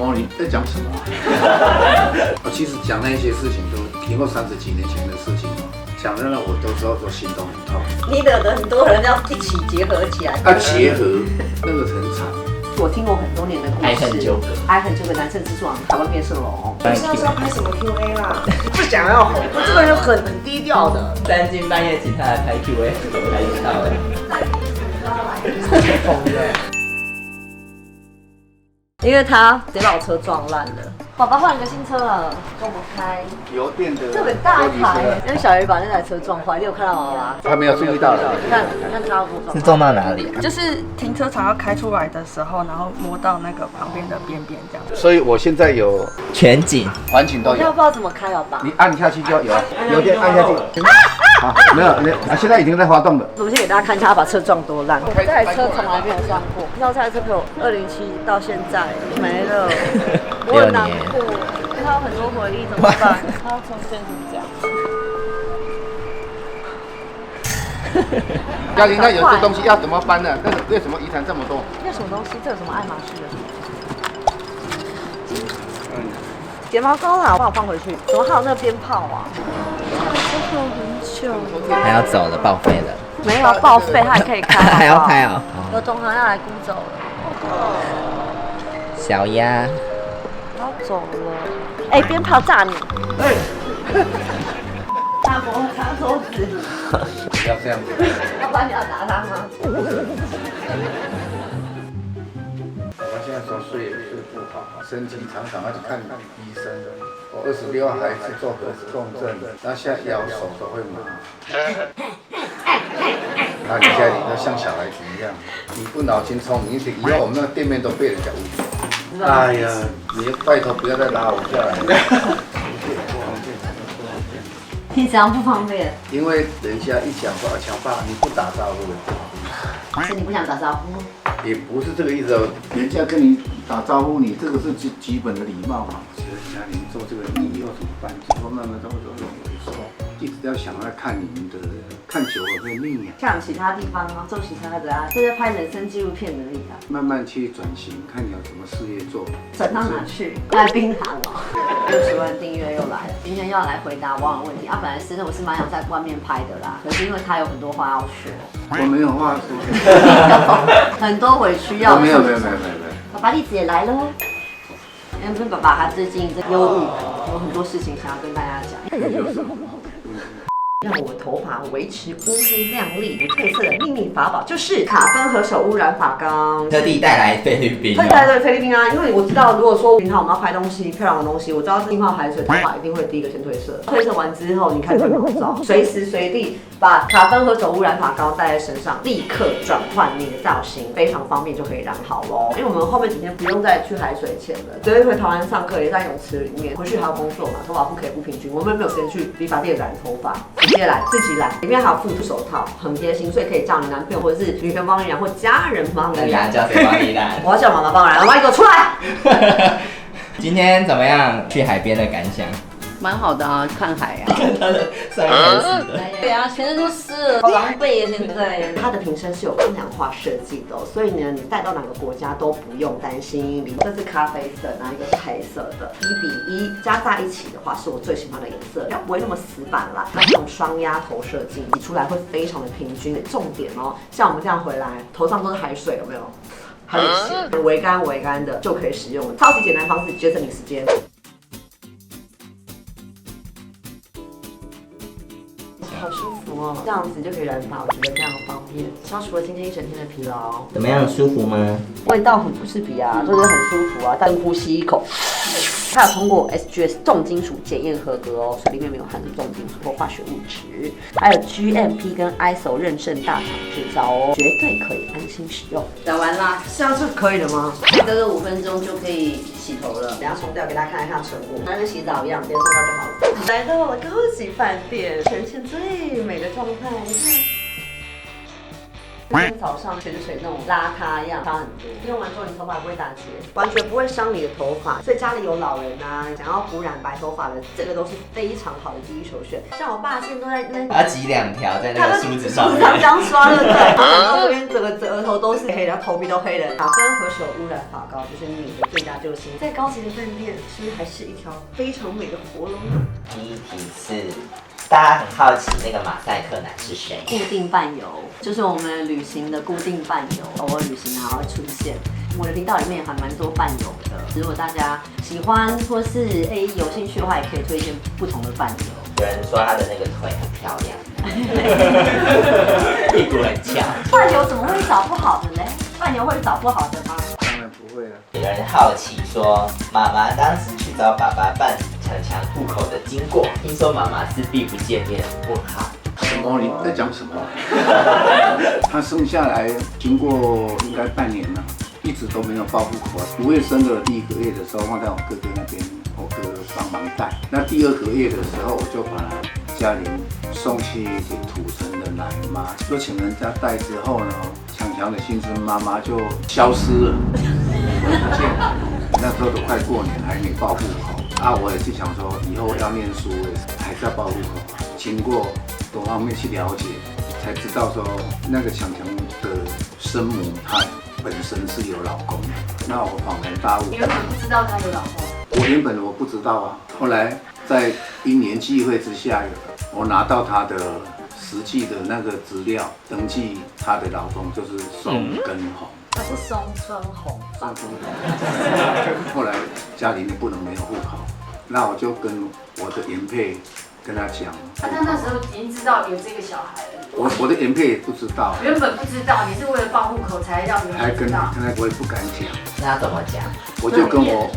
哦，你在讲什么我其实讲那些事情都经过30几年前的事情讲的呢，我有时候都心都很痛。你惹得很多人要一起结合起来。结合那个很惨。我听过很多年的故事，爱恨纠葛，爱恨纠葛，男生之处台湾变色龙。不知道是要拍什么 Q&A 啦，不想要红，我这个人很低调的。3更半夜请他来拍 Q&A， 拍不到了。疯的。因为他直接把我车撞烂了。爸爸换了个新车了，跟我们开。油电的。这很大一台，因为小鱼把那台车撞坏，你有看到吗？他没有注意到的。看他是撞到哪里？就是停车场要开出来的时候，然后摸到那个旁边的边边这样。所以我现在有全景，环景都有。我不知道怎么开，好吧？你按下去就有，油电按下去。好，没有，现在已经在发动了。我们先给大家看一下他把车撞多烂。这台车从来没有撞过，你知道这台车陪我2007到现在没了，我很难过，因为它有很多回忆，怎么办？它要重建成这样。嘉玲，那有些东西要怎么搬呢？那个为什么遗产这么多？那什么东西？这有什么爱马仕的？睫毛膏啦，我帮我放回去。怎么还有那个鞭炮啊？这个很久。还要走了，报废了。没有报废，它还可以开。还要开哦。有总行要来估走了。小鸭。要走了。哎，鞭炮炸你！哎。大伯擦手指。不要这样子。要不然你要打他吗？我现在手睡也睡不好，身体常常要去看医生的。我26号还是做核磁共振，然后现在腰手都会麻。那你现在都像小孩子一样，你不脑筋聪明一点，以后我们那个店面都被人家污染。哎呀，你拜托不要再拉我下来了。你怎样不方便？因为人家一讲话强爸，你不打招呼，是你不想打招呼？也不是这个意思哦。人家跟你打招呼，你这个是基本的礼貌嘛。其实家里做这个，你以后怎么办？之后慢慢都会有时候一直要想要看你们的，看久了会腻啊。像其他地方啊，做其他的啊，这在拍人生纪录片而已啊。慢慢去转型，看你有什么事业做。转到哪去？来槟榔哦，60万订阅又来了。今天又要来回答网友问题啊。本来是我是蛮想在外面拍的啦，可是因为他有很多话要说。我没有话说。很多委屈要。没有。爸爸栗子也来了。因为爸爸他最近在忧郁，有很多事情想要跟大家讲。让我头发维持乌黑亮丽，有特色的秘密法宝就是卡芬和手污染发膏，特地带来菲律宾。特地带来菲律宾啊，因为我知道，如果说平常我们要拍东西漂亮的东西，我知道浸泡海水，头发一定会第一个先褪色。褪色完之后，你开始毛躁，随时随地把卡芬和手污染发膏带在身上，立刻转换你的造型，非常方便就可以染好咯。因为我们后面几天不用再去海水前了，昨天回台湾上课也在泳池里面，回去还要工作嘛，头发不可以不平均，我们没有时间去理发店染头发。直接来，自己染，里面还有附手套，很贴心，所以可以叫你男朋友或者是女朋友帮你染，或家人帮你染。叫谁帮你染？我要叫妈妈帮我染，妈妈你给我出来！今天怎么样？去海边的感想？蛮好的啊，看海啊。看他的上面是的。对啊，全身都湿了，好狼狈啊！现在它的瓶身是有轻量化设计的，所以呢，你带到哪个国家都不用担心。这是咖啡色，然后一个是黑色的，1:1加在一起的话，是我最喜欢的颜色，它不会那么死板啦。那种双压头设计，挤出来会非常的平均。重点哦，像我们这样回来，头上都是海水，有没有？很咸，微干的就可以使用了，超级简单方式，节省你时间。好舒服哦，这样子就可以染发，我觉得非常方便，消除了今天一整天的疲劳。怎么样，舒服吗？味道很不刺鼻啊，就是很舒服啊，但呼吸一口。它有通过 SGS 重金属检验合格哦，所以里面没有含重金属或化学物质，还有 GMP 跟 ISO 认证大厂制造哦，绝对可以安心使用。染完啦，这样是可以的吗？隔个5分钟就可以洗头了，等下冲掉给大家看一下成果，像跟洗澡一样，直接冲掉就好了。来到了高级饭店，呈现最美的状态，你看。跟早上泉水那种邋遢一样差很多。用完之后你头发不会打结，完全不会伤你的头发。所以家里有老人啊，想要补染白头发的，这个都是非常好的第一首选。像我爸现在都在那，要挤2条在那个梳子上面，这样刷对不对？然后这边整个额头都是黑的，头皮都黑的。卡芬和手污染发膏就是你的最佳救星。在高级的饭店，是不是还是一条非常美的活龙呢？第一题是大家很好奇那个马赛克男是谁？固定伴游就是我们旅行的固定伴游，偶尔旅行还会出现。我的频道里面也还蛮多伴游的，如果大家喜欢或是有兴趣的话，也可以推荐不同的伴游。有人说他的那个腿很漂亮，屁股很翘。伴游怎么会找不好的嘞？伴游会找不好的吗？当然不会了。有人好奇说，妈妈当时去找爸爸办强强户口的经过，听说妈妈是避不见面。问号。什么？你在讲什么？他生下来经过应该半年了，一直都没有报户口啊。5月生的第1个月的时候放在我哥哥那边，我哥帮忙带。那第2个月的时候，我就把家里送去土城的奶妈，就请人家带之后呢，强强的新生妈妈就消失了，不见了。那时候都快过年，还没报户口啊。我也是想说，以后要念书，还是要报户口。经过多方面去了解，才知道说那个强强的生母她本身是有老公的。那我恍然大悟，你原本不知道她有老公？我原本我不知道啊，后来在因缘际会之下，我拿到她的实际的那个资料，登记她的老公就是宋根红。她是松春红，宋春红。后来家里面不能没有户口，那我就跟我的原配跟他讲。他那时候已经知道有这个小孩了。我的原配也不知道。原本不知道，你是为了报户口才让原还跟配知道。我也不敢讲。那他怎么讲？我就跟我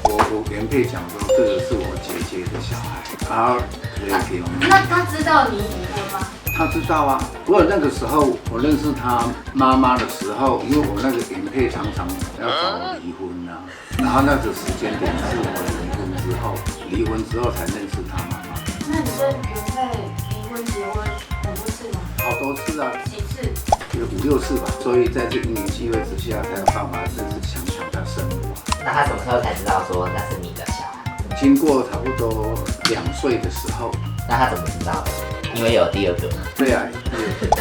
原配讲说，这个是我姐姐的小孩，然后可以给我们。那他知道你离婚吗？他知道啊。不过那个时候我认识他妈妈的时候，因为我那个原配常常要找我离婚啊，然后那个时间点是我离婚之后才认识他妈妈。那你跟原配离婚结婚很多次吗？好多次啊，几次？有5、6次吧。所以在这一年机会之下，才有办法认识强强的生母啊。那他什么时候才知道说那是你的小孩？经过差不多2岁的时候。那他怎么知道的？因为有第2个。对啊，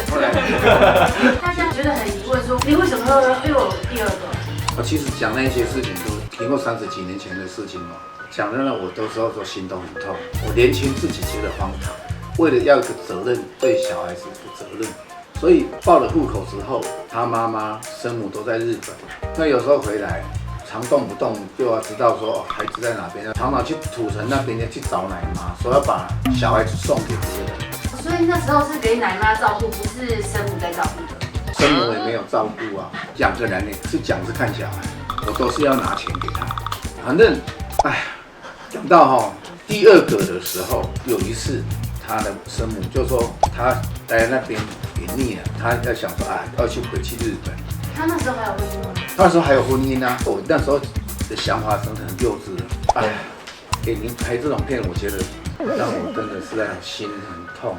后来大家觉得很疑问，说你为什么又有第2个？我其实讲那些事情都经过30几年前的事情嘛，讲的呢，我都时候都心都很痛。我年轻自己觉得荒唐，为了要一个责任，对小孩子的责任，所以报了户口之后，他妈妈、生母都在日本。那有时候回来，常动不动就要知道说孩子在哪边，常常去土城那边去找奶妈，说要把小孩子送给别人。所以那时候是给奶妈照顾，不是生母在照顾的。生母也没有照顾啊，讲个人呢是看小孩，我都是要拿钱给他。反正，哎，讲到第2个的时候，有一次他的生母就说他在那边也腻了，他在想说要回去日本。他那时候还有婚姻吗？那时候还有婚姻啊，我那时候的想法真的很幼稚了。哎，你拍这种片，我觉得让我真的是心很痛。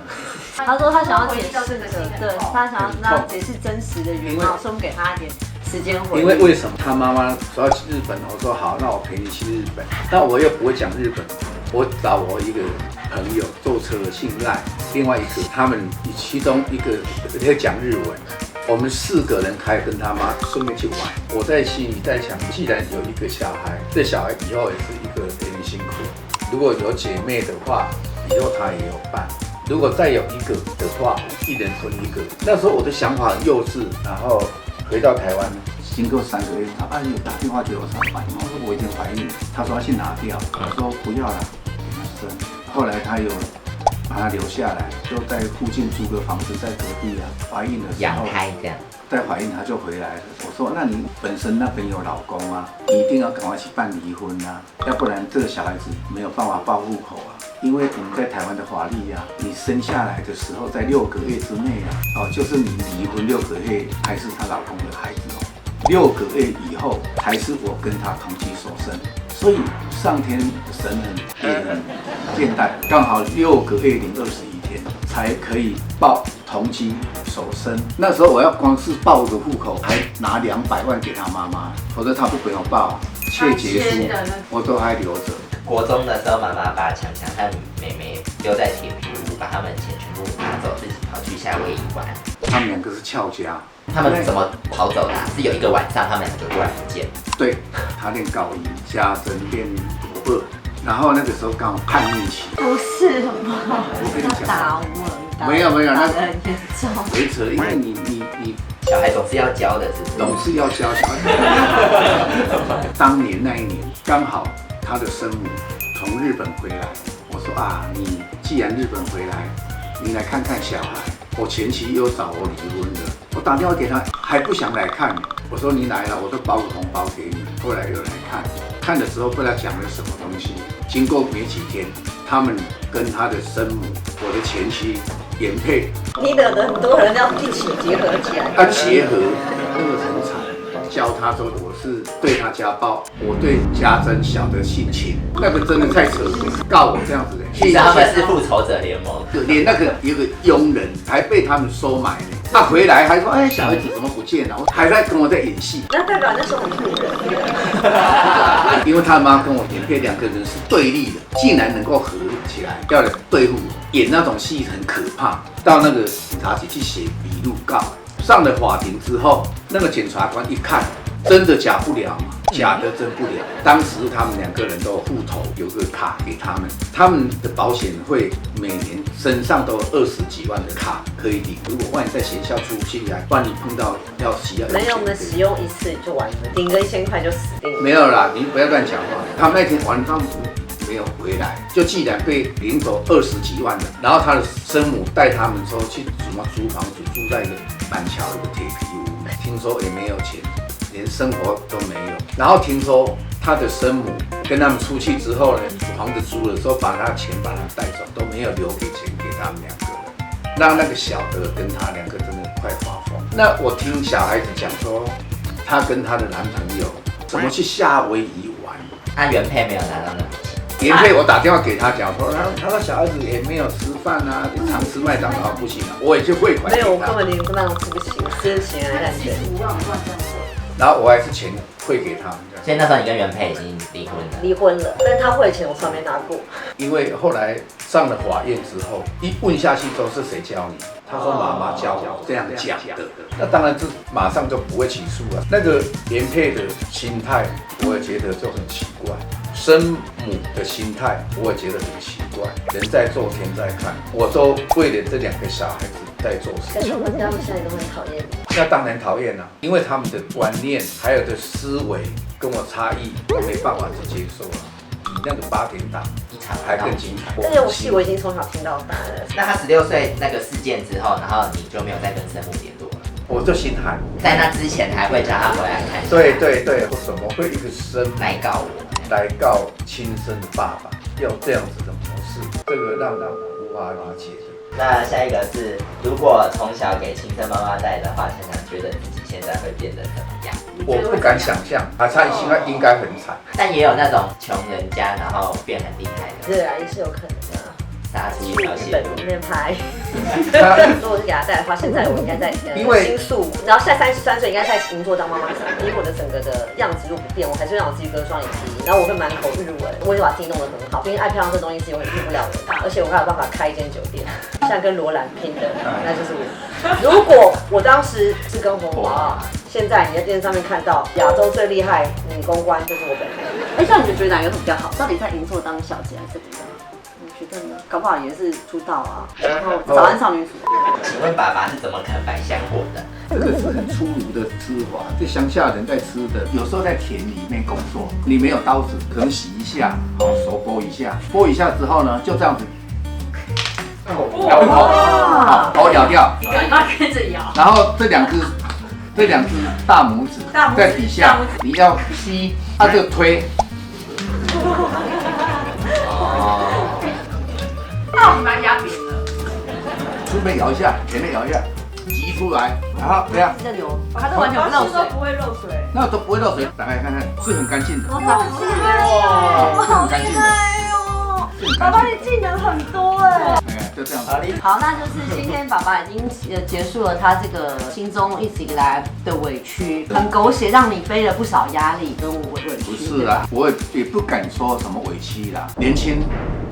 他说他想要解释对，他想要让他解释真实的原貌，所以我们给他一点时间回忆。因为为什么他妈妈说要去日本，我说好，那我陪你去日本。那我又不会讲日本，我找我一个朋友坐车姓赖，另外一个他们其中一个会讲日文。我们4个人开跟他妈顺便去玩。我在心里在想，既然有一个小孩，这小孩以后也是一个有点辛苦。如果有姐妹的话，以后他也有伴。如果再有一个的话，一人分1个。那时候我的想法很幼稚，然后回到台湾，经过3个月，他有打电话给我上班，我说我已经怀孕了，他说要去拿掉，我说不要了，给他生。后来他有把他留下来，就在附近租个房子，在隔壁啊。怀孕的时候养胎这样。在怀孕他就回来了。我说那你本身那边有老公啊，你一定要赶快去办离婚啊，要不然这个小孩子没有办法报户口啊。因为我们在台湾的法律啊，你生下来的时候在6个月之内啊，就是你离婚6个月还是她老公的孩子哦，6个月以后才是我跟她同居所生。所以上天神很也很健待，刚好6个月021天才可以报同居守身。那时候我要光是报个户口，还拿200万给他妈妈，否则他不给我报切结书，我都还留着。国中的时候，妈妈把强强和妹妹丢在铁皮屋，把他们钱全部拿走，自己跑去夏威夷玩。他们2个是翘家。他们怎么跑走的是有一个晚上，他们2个突然不见了。对，他练高1，家珍练国2，然后那个时候刚好叛逆期。不是吗？我跟你讲，打我，没有，那很严重。没扯，因为你小孩总是要教的，是不是？总是要教小孩。当年那一年，刚好他的生母从日本回来，我说啊，你既然日本回来，你来看看小孩。我前妻又找我离婚了，我打电话给他，还不想来看。我说你来了，我都包个红包给你。后来又来看，看的时候不知道讲了什么东西。经过没几天，他们跟他的生母，我的前妻原配，你惹得很多人要一起结合起来。结合，那个很惨。教他说我是对他家暴，我对家珍小的性侵，那个真的太扯了，告我这样子的。其实他们是复仇者联盟，连那个有个佣人还被他们收买呢。他回来还说，哎，小孩子怎么不见了？还在跟我在演戏。那代表那时候你是女人。因为他妈跟我原配2个人是对立的，竟然能够合起来，要来对付我，演那种戏很可怕。到那个警察局去写笔录告。上了法庭之后，那个检察官一看，真的假不了嘛，假的真不了。当时他们2个人都有户头，有个卡给他们，他们的保险会每年身上都有20几万的卡可以领。如果万一在学校出去来，万一碰到要需要，没有，我们使用1次就完了，顶个1000块就死定了。没有啦，你不要乱讲话。他们那天晚上没有回来，就既然被领走20几万了，然后他的生母带他们说去什么租房子，住在一个板桥一个铁皮屋，听说也没有钱，连生活都没有。然后听说他的生母跟他们出去之后呢，房子租了之后，把他的钱把他带走，都没有留给钱给他们2个人，让那个小的跟他2个真的快发疯。那我听小孩子讲说，她跟她的男朋友怎么去夏威夷玩，他原配没有拿到那笔钱。原配我打电话给他讲说，他的小孩子也没有吃饭啊，常吃麦当劳不行啊，我也去汇款给他。没有，我根本连麦当劳吃不起，我吃钱来感觉。75万这样做。然后我还是钱汇给他们。所以那时候你跟原配已经离婚了。离婚了，但是他汇钱我从来没拿过。因为后来上了法院之后，一问下去都是谁教你？他说妈妈教我这样讲的。那当然这马上就不会起诉了。那个原配的心态，我也觉得就很奇怪。生母的心态，我也觉得很奇怪。人在做天在看，我都为了这2个小孩子在做事。但是我们他们现在都很讨厌你。那当然讨厌了，因为他们的观念还有的思维跟我差异，我没办法去接受了。比那个8点档还更精彩。这种戏我已经从小听到大了。那他16岁那个事件之后，然后你就没有再跟生母联络了。我就心寒。在那之前还会叫他回来看。对，为什么会一个生来告我？来告亲生的爸爸，要这样子的模式，这个让人无法理解的。那下一个是，如果从小给亲生妈妈带的话，想想觉得自己现在会变得怎么样？我不敢想象，他现在应该很惨。但也有那种穷人家，然后变很厉害的，对啊，也是有可能的。杀出一条日血路。本里面拍。如果是给他带的话，现在我应该在因为新宿，然后现在33岁，应该在银座当妈妈桑。以我的整个的样子如果不变，我还是让我自己割双眼皮，然后我会满口日文，我会把自己弄得很好。毕竟爱漂亮这东西是永远骗不了人的，而且我还有办法开一间酒店，像跟罗兰拼的，那就是我。如果我当时是跟红华，现在你在电视上面看到亚洲最厉害女公关就是我本人。哎，像你们觉得哪个会比较好？到底在银座当小姐还是比较好？你觉得呢？搞不好也是出道啊，然后早安少女组。请问爸爸是怎么啃百香果的？这个是很粗鲁的吃法，这乡下人在吃的。有时候在田里面工作，你没有刀子，可能洗一下，手剥一下，剥一下之后呢，就这样子，头咬掉，你刚刚跟着摇。然后这两只大拇指在底下，你要吸，它就推。你把它压扁了。顺便摇一下，前面摇一下，挤出来，然后这样，这流，它这完全不漏水，不会漏水。那都不会漏水。打开看看，是很干净的。好厉害哦！是很干净的。哦！爸爸，你技能很多哎。就这样子。好，那就是今天爸爸已经结束了他这个心中一直以来的委屈，很狗血，让你背了不少压力跟委屈。不是啦，我也不敢说什么委屈啦，年轻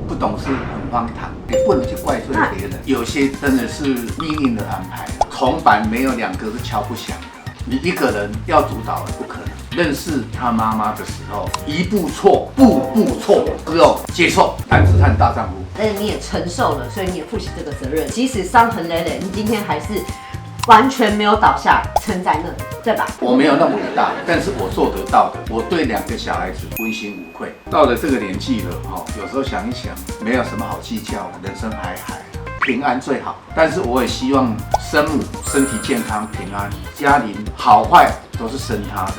不懂事很荒唐，也不能去怪罪别人，有些真的是命运的安排。铜板没有2个是敲不响的，你一个人要主导不可能。认识他妈妈的时候，一步错，步步错，只有接受，男子汉大丈夫。但是你也承受了，所以你也负起这个责任。即使伤痕累累，你今天还是完全没有倒下，撑在那里，对吧？我没有那么伟大，但是我做得到的。我对2个小孩子问心无愧。到了这个年纪了，有时候想一想，没有什么好计较的，人生海海。平安最好，但是我也希望生母身体健康平安，家里好坏都是生她的，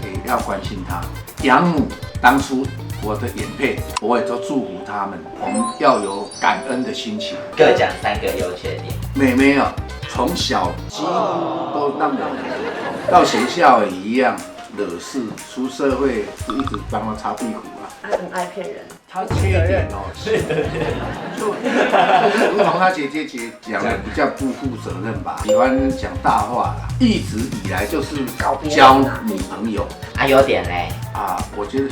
也要关心她。养母当初我的眼配，我也都祝福他们，我们要有感恩的心情。各讲3个优缺点。妹妹啊，从小几乎都让我们到学校也一样惹事，出社会就一直帮她擦屁股啊。他很爱骗人。他缺点就如同他姐姐讲的，比较不负责任吧，喜欢讲大话啦，一直以来就是交女朋友。优点嘞？我觉得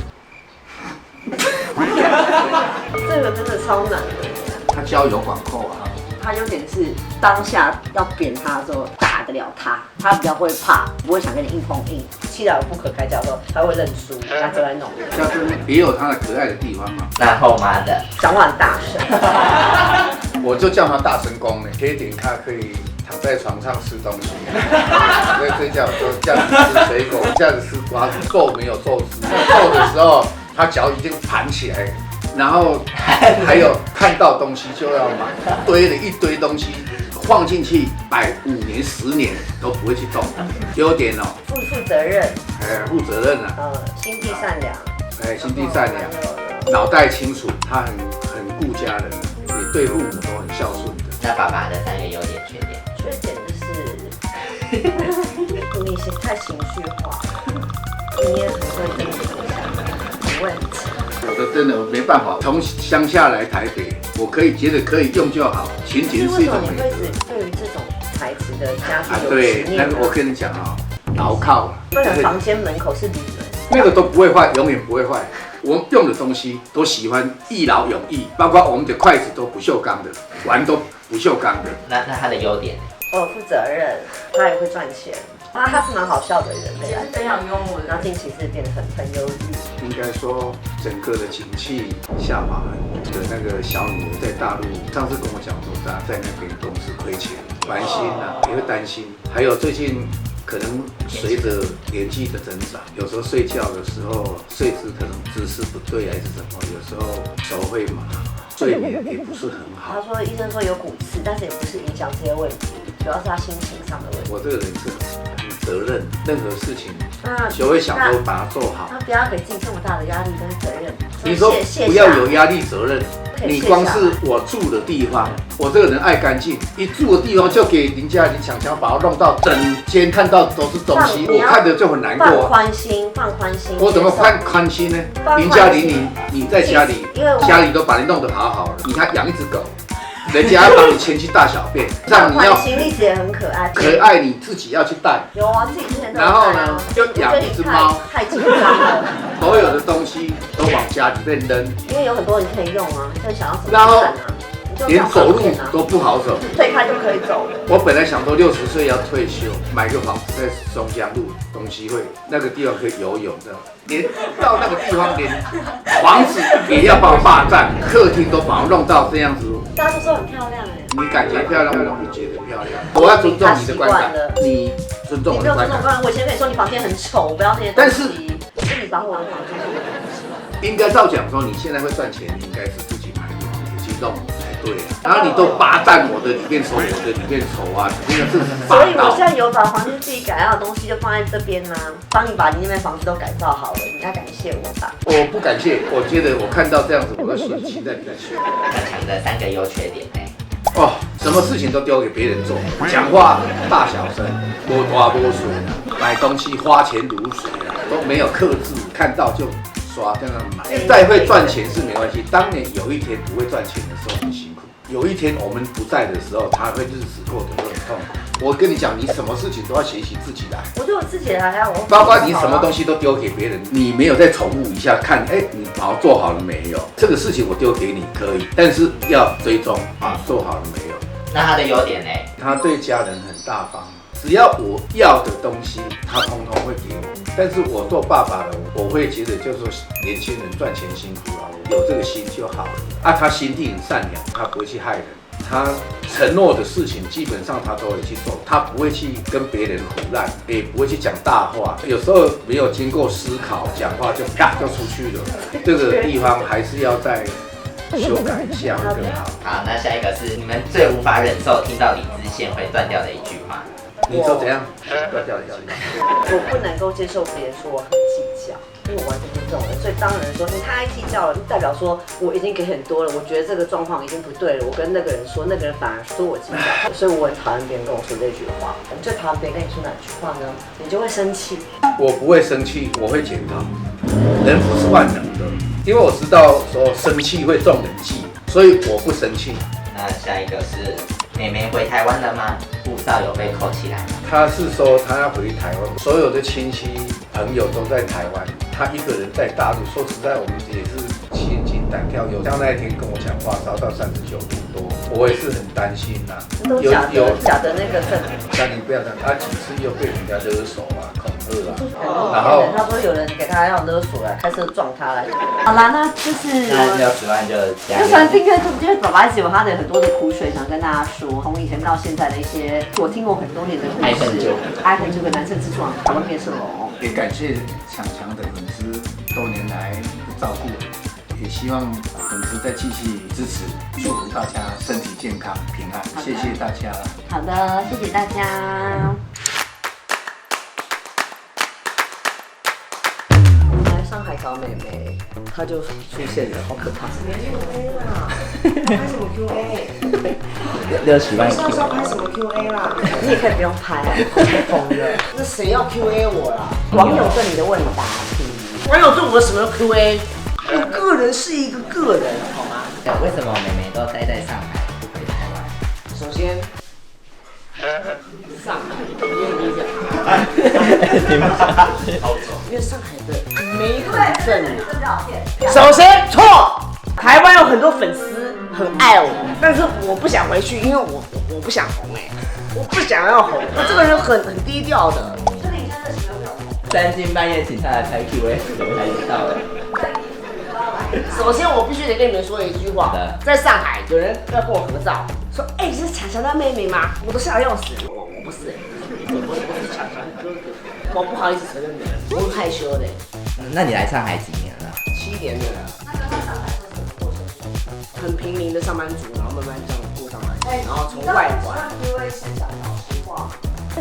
这个真的超难的。他交友广阔啊。他优点是当下要扁他的时候打得了他，他比较会怕，不会想跟你硬碰硬。气到不可开交的时候，他会认输，他就来弄。但是也有他的可爱的地方嘛。那后妈的讲话很大声。我就叫他大声公呢，缺点他可以躺在床上吃东西，在睡觉的时候这样子吃水果，这样子吃瓜子，够没有寿司。够的时候，他脚已经盘起来。然后还有看到东西就要买，堆了一堆东西放进去，摆5年10年都不会去动。优点哦，负责任，负责任啊，心地善良，心地善良，脑袋清楚，他很顾家人，也对父母都很孝顺的。那爸爸的3个优点缺点？缺点就是你太情绪化，你也很会跟人讲，很问题。有的真的没办法，从乡下来台北，我觉得可以用就好。勤俭是一种美德。对于这种材质的家具有对，执念那个我跟你讲牢靠。不然房间门口是铝门，那个都不会坏，永远不会坏。我们用的东西都喜欢一劳永逸，包括我们的筷子都不锈钢的，碗都不锈钢的。那他的优点？负责任，他也会赚钱。他是蛮好笑的人，非常幽默的。然后近期是变得很忧郁。应该说，整个的景气下滑的那个小女儿在大陆，上次跟我讲说，她在那边公司亏钱，烦心啊，也会担心。还有最近可能随着年纪的增长，有时候睡觉的时候睡姿可能姿势不对还是什么，有时候手会麻，睡眠也不是很好。他说医生说有骨刺，但是也不是影响这些问题，主要是他心情上的问题。我这个人是很责任，任何事情就会想说把它做好。他不要给自己这么大的压力跟责任。你说不要有压力责任，你光是我住的地方，我这个人爱干净，一住的地方就给邻家人想把它弄到整间看到都是东西，我看着就很难过。放宽心，放宽心。我怎么宽心呢？邻家邻你在家里，家里都把你弄得好好的，你还养一只狗。人家要帮你牵去大小便，让你要例子也很可爱，可爱你自己要去带。有啊，自己之前都有带啊。然后呢，就养一只猫，太紧张了，所有的东西都往家里面扔，因为有很多人可以用啊，就想要什么然后看啊，连走路都不好走，推开就可以走了。我本来想说60岁要退休，买个房子在松江路东西会那个地方可以游泳的，连到那个地方连房子也要把我霸占，客厅都把我弄到这样子。大家都说很漂亮哎，你感觉漂亮，我不觉得漂亮。我要尊重你的观感，你尊重我的观感。我以前跟你说你房间很丑，我不要那些东西。但是你把我的房间做得很丑。应该照讲说，你现在会赚钱，你应该是自己买的房子去弄才对啊。然后你都霸占我的里面丑，我的里面丑啊，这个是霸道。所以我现在有把房间自己改造的东西就放在这边呢，帮你把你那边房子都改造好了，你要感谢我吧。我不感谢，我觉得我看到这样子，我都期待你在学。很强的3个优缺点什么事情都丢给别人做，讲话大小声，多多多水，买东西花钱如水都没有克制，看到就刷这样买。再会赚钱是没关系，当你有一天不会赚钱的时候很辛苦。有一天我们不在的时候，他会日子过得很痛苦。我跟你讲，你什么事情都要学习自己来，我就自己来啊，包括你什么东西都丢给别人，你没有再重复一下看，你好做好了没有？这个事情我丢给你可以，但是要追踪啊，做好了没有？那他的优点呢？他对家人很大方，只要我要的东西，他通通会给我。但是我做爸爸的，我会觉得就是说，年轻人赚钱辛苦啊，有这个心就好了。啊，他心地很善良，他不会去害人。他承诺的事情基本上他都会去做，他不会去跟别人胡乱，也不会去讲大话。有时候没有经过思考，讲话就啪就出去了。这个地方还是要再修改一下会更好。好，那下一个是你们最无法忍受听到理智线会断掉的一句话。你说怎样？断掉一句。我不能够接受别人说我很计较，因为我完全不是这种人，所以当人说你太计较了，就代表说我已经给很多了，我觉得这个状况已经不对了。我跟那个人说，那个人反而说我计较，所以我很讨厌别人跟我说这句话。你最讨厌别人跟你说哪句话呢？你就会生气。我不会生气，我会检讨。人不是万能的，因为我知道说生气会中人计，所以我不生气。那下一个是妹妹回台湾了吗？护照有被扣起来吗？他是说他要回台湾，所有的亲戚朋友都在台湾，他一个人在大陆。说实在，我们也是心惊胆跳。有像那一天跟我讲话，烧到39度多，我也是很担心呐。都假的那个证明。那你不要讲，他几次又被人家勒索啊、恐吓啊，然后他说有人给他要勒索来，开车撞他来。好啦，那就是那60万就加就算订阅，因为爸爸一直有他的很多的苦水想跟大家说，从以前到现在的一些我听过很多年的故事。爱很久的男生之状，台湾变色龙。也感谢强的粉丝多年来的照顾，也希望粉丝再继续支持，祝福大家身体健康平安，谢谢大家。好的，谢谢大家。我们来上海找妹妹，她就出现了，好可怕。QA 啦，拍什么 QA？ 60万上上拍什么 QA 啦？你也可以不用拍啊，疯了。那谁要 QA 我啦？网友对你的问答题，网友对我什么 QA？我个人是一个个人，好吗？为什么妹妹都待在上海，不回台湾？首先，上海，因为上海的美很正。首先错，台湾有很多粉丝很爱我，但是我不想回去，因为我不想红我不想要红，我这个人很低调的。3更半夜请他来拍 Q&A， 怎么才知道的？首先，我必须得跟你们说一句话，在上海有人要跟我合照，说：“哎，你是强强的妹妹吗？”我都吓得要死。我不是，我是强强的哥哥，我不好意思承认的，我很害羞的。那你来上海几年了？7年了。很平民的上班族，然后慢慢这样过上来，然后从外环。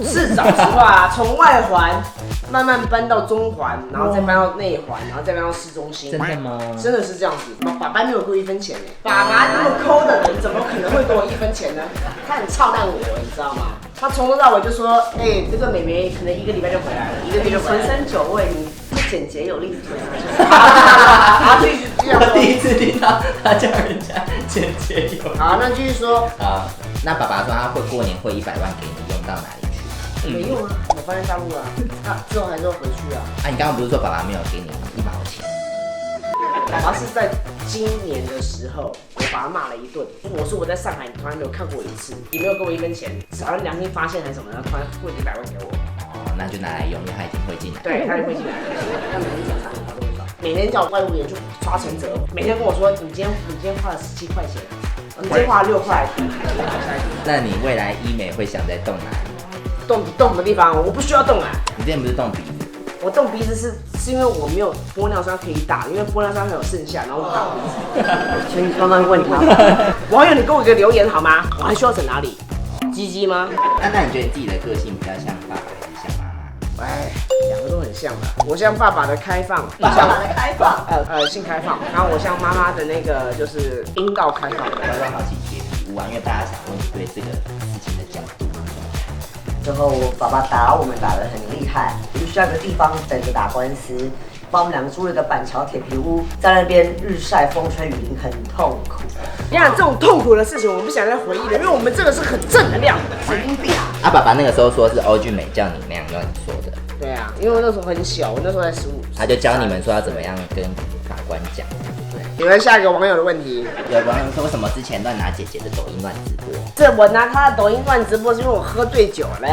是讲实话啊，从外环慢慢搬到中环，然后再搬到内环，然后再搬到市中心。真的吗？真的是这样子。爸爸没有给我1分钱哎，爸爸那么抠的人，怎么可能会给我1分钱呢？他很操蛋我，你知道吗？他从头到尾就说，哎，这个妹妹可能1个礼拜就回来了，1个月就回来了。纯生久味，你简洁有力。好，继续这样说。我第一次听到他叫人家简洁有力。好，那继续说。好，那爸爸说他会过年汇100万给你，用到哪里去？没用啊，我放在大陆了，之后还是要回去啊。啊，你刚刚不是说爸爸没有给你1毛钱？爸爸是在今年的时候，我把他骂了一顿。我说我在上海，你从来没有看过我一次，也没有给我1分钱，好像良心发现还是什么，然后突然汇了100万给我。哦，那就拿来用，因为他已经汇进来。对，他就汇进来了。他每天讲他花多少，每天叫外务员去抓存折，每天跟我说你今天花了17块钱，你今天花了6块。那你未来医美会想再动哪里？动什么地方？我不需要动啊。你之前不是动鼻子？我动鼻子是因为我没有玻尿酸可以打，因为玻尿酸还有剩下，然后我打鼻子。请你慢慢问他。网友，你给我一个留言好吗？我还需要整哪里？鸡鸡吗？那你觉得你自己的个性比较像爸爸还是像妈妈？哎，两个都很像的。我像爸爸的开放，爸爸的开放，性开放，然后我像妈妈的那个就是阴道开放。我有好几节题目啊，因为大家想问你对这个事情的角度。最后我爸爸打我们打得很厉害，我就需要一个地方等着打官司，帮我们2个租了一个板桥铁皮屋，在那边日晒风吹雨淋，很痛苦。你看这种痛苦的事情，我们不想再回忆了，因为我们这个是很正能量的。神经病啊！啊，爸爸那个时候说是欧俊美叫你那样乱说的。对啊，因为我那时候很小，我那时候才15岁。他就教你们说要怎么样跟法官讲。你们下一个网友的问题，有网友说为什么之前乱拿姐姐的抖音乱直播？这我拿他的抖音乱直播是因为我喝醉酒了。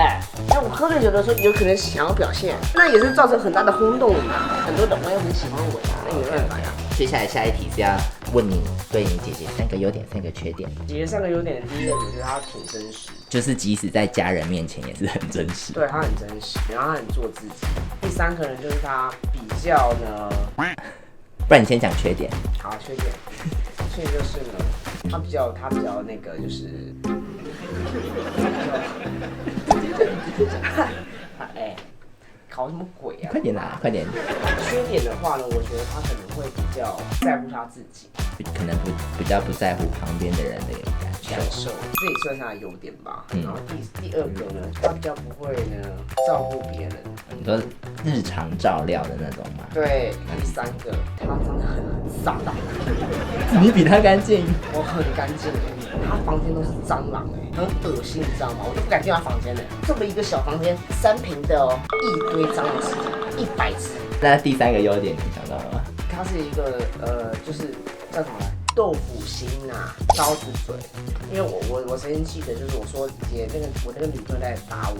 那我喝醉酒的时候有可能想要表现，那也是造成很大的轰动嘛。很多的网友很喜欢我呀，那也没办法呀。接下来下一题是要问你对你姐姐3个优点3个缺点。姐姐3个优点，第一个我觉得她挺真实，就是即使在家人面前也是很真实。对她很真实，然后她很做自己。第3个人就是她比较呢，不然你先讲缺点。好，缺点就是呢，她比较那个就是，哎，搞什么鬼啊？快点啦，快点。缺点的话呢，我觉得她可能会比较在乎她自己，可能比较不在乎旁边的人的感受。这也算是她的优点吧。然后第2个呢，她比较不会呢照顾别人。你说日常照料的那种吗？对。第3个，她真的很脏。你比他干净。我很干净，她房间都是蟑螂很恶心，你知道吗？我都不敢进她房间这么一个小房间，3坪的哦，一堆蟑螂尸体，100只。那第3个优点你想到了吗？它是一个就是叫什么来？豆腐心啊，刀子嘴。因为我曾经记得，就是我说姐我那个女朋友在打我，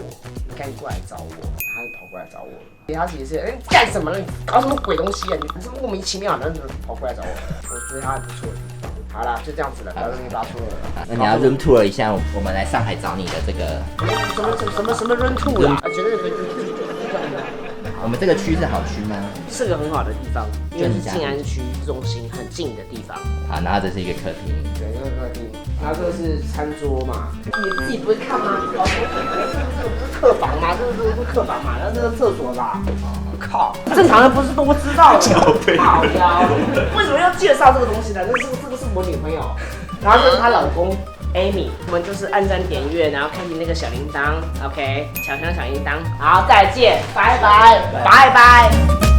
你赶紧过来找我，她就跑过来找我了。她其实是干什么了？你搞什么鬼东西啊？你这么莫名其妙，然后就跑过来找我。我觉得她还不错的地方。好啦，就这样子了，不要容易拉错了。那你要 room tour 一下，我们来上海找你的这个什么 room tour 啦？绝对可以。我们这个区是好区吗？是个很好的地方，因为是静安区中心很近的地方。好，然后这是一个客厅。对，这个客厅，然后这个是餐桌嘛。你自己不会看吗？这个不是客房吗？这个是客房嘛？然后这个厕所吧。靠，正常人不是都不知道的。靠腰，为什么要介绍这个东西呢？这个是我女朋友，然后这是她老公。Amy， 我们就是按赞点阅，然后开启那个小铃铛 ，OK， 抢小铃铛，好，再见，拜拜，拜拜。